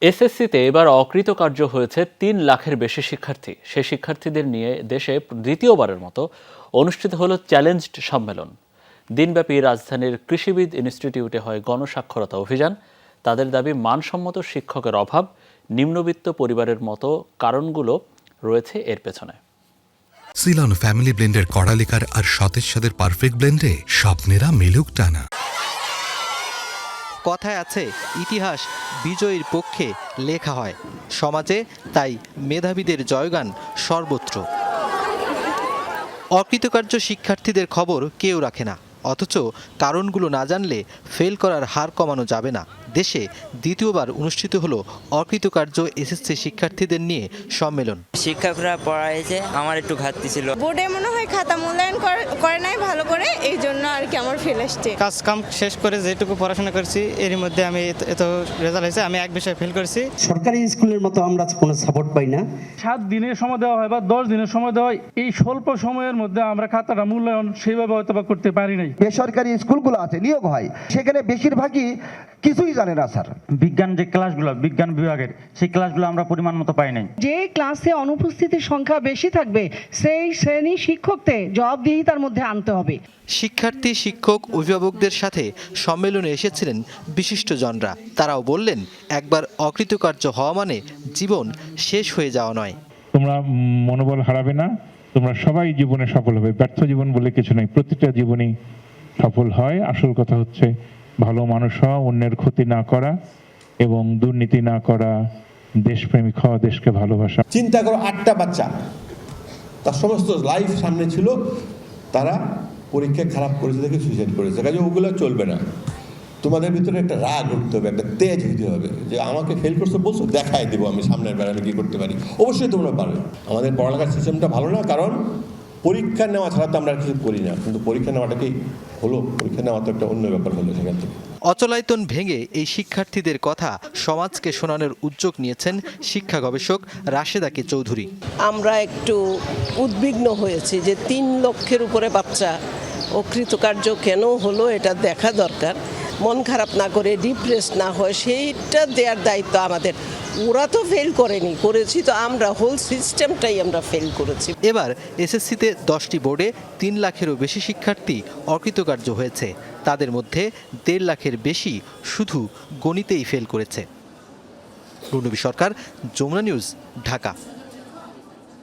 এসএসসিতে এবার অকৃতকার্য হয়েছে ৩ লাখের বেশি শিক্ষার্থী। সেই শিক্ষার্থীদের নিয়ে দেশে দ্বিতীয়বারের মতো অনুষ্ঠিত হলো চ্যালেঞ্জড সম্মেলন। দিনব্যাপী রাজধানীর কৃষিবিদ ইনস্টিটিউটে হয় গণসাক্ষরতা অভিযান। তাদের দাবি, মানসম্মত শিক্ষকের অভাব, নিম্নবিত্ত পরিবারের মতো কারণগুলো রয়েছে এর পেছনে। সিলন ফ্যামিলি ব্লেন্ডের কড়ালিকার আর সতেজ স্বাদের পারফেক্ট ব্লেন্ডে স্বপ্নেরা মেলুক টানা। কথায় আছে, ইতিহাস বিজয়ীর পক্ষে লেখা হয়। সমাজে তাই মেধাবীদের জয়গান সর্বত্র। অকৃতকার্য শিক্ষার্থীদের খবর কেউ রাখে না, অথচ কারণগুলো না জানলে ফেল করার হার কমানো যাবে না। দেশে দ্বিতীয়বার অনুষ্ঠিত হলো অকৃতকার্য এসএসসি শিক্ষার্থীদের নিয়ে সম্মেলন। শিক্ষকরা পড়াইছে, আমার একটু ঘাটতি ছিল। বোর্ডে মনে হয় খাতা মূল্যায়ন করে নাই ভালো করে, এই জন্য আর কি আমার ফেল আসছে। কাজ কাম শেষ করে যেটুকু পড়াশোনা করছি এর মধ্যে আমি এত রেজাল্ট হয়েছে, আমি এক বিষয়ে ফেল করেছি। সরকারি স্কুলের মতো আমরা কোনো সাপোর্ট পাই না। 7 দিনের সময় দেওয়া হয় বা 10 দিনের সময় দেওয়া হয়, এই স্বল্প সময়ের মধ্যে আমরা খাতাটা মূল্যায়ন সেইভাবে হয়তো বা করতে পারি নাই। বেসরকারি স্কুলগুলো আছে, নিয়োগ হয়, সেখানে বেশিরভাগই কিছুই জানে না স্যার। বিজ্ঞান যে ক্লাসগুলো, বিজ্ঞান বিভাগের সেই ক্লাসগুলো আমরা পরিমাণ মতো পাই নাই। যে ক্লাসে অনুপস্থিতির সংখ্যা বেশি থাকবে সেই শ্রেণী শিক্ষককে জবাবদিহিতার মধ্যে আনতে হবে। শিক্ষার্থী, শিক্ষক, অভিভাবকদের সাথে সম্মেলনে এসেছিলেন বিশিষ্টজনরা। তারাও বললেন, একবার অকৃতকার্য হওয়া মানে জীবন শেষ হয়ে যাওয়া নয়। তোমরা মনোবল হারাবে না, তোমরা সবাই জীবনে সফল হবে। ব্যর্থ জীবন বলে কিছু নেই, প্রতিটা জীবনই সফল হয়। আসল কথা হচ্ছে ভালো মানুষ হওয়া, অন্যের ক্ষতি না করা এবং দুর্নীতি না করা, দেশপ্রেমিক হওয়া, দেশকে ভালোবাসা। চিন্তা করো, 8টা বাচ্চা, তার সমস্ত লাইফ সামনে ছিল, তারা পরীক্ষা খারাপ করেছে দেখে সুইসাইড করেছে। কাজে ওগুলো চলবে না। তোমাদের ভিতরে একটা রাগ উঠতে হবে, একটা তেজ হইতে হবে, যে আমাকে ফেল করছো বলছো, দেখাই দেবো আমি সামনের বার আমি কী করতে পারি। অবশ্যই তোমরা পারবে। আমাদের পড়ালেখার সিস্টেমটা ভালো না, কারণ পরীক্ষা নেওয়া ছাড়া তো আমরা কিছু করি না। কিন্তু পরীক্ষা নেওয়াটা কি হলো? পরীক্ষা নেওয়া তো একটা অন্য ব্যাপার হলো সেখান থেকে। অচলায়তন ভেঙে এই শিক্ষার্থীদের কথা সমাজকে শোনানোর উদ্যোগ নিয়েছেন শিক্ষা গবেষক রাশেদা কে চৌধুরী। আমরা একটু উদ্বিগ্ন হয়েছি যে 3 লক্ষের উপরে বাচ্চা অকৃতকার্য কেন হলো, এটা দেখা দরকার। মন খারাপ না করে, ডিপ্রেস না হয়, সেইটা দেওয়ার দায়িত্ব আমাদের। ওরা তো ফেল করেনি, করেছি তো আমরা, হোল সিস্টেমটাই আমরা ফেল করেছি। এবার এসএসসিতে 10টি বোর্ডে 3 লাখেরও বেশি শিক্ষার্থী অকৃতকার্য হয়েছে। তাদের মধ্যে 1.5 লাখের বেশি শুধু গণিতেই ফেল করেছে। রুনবী সরকার, যমুনা নিউজ, ঢাকা।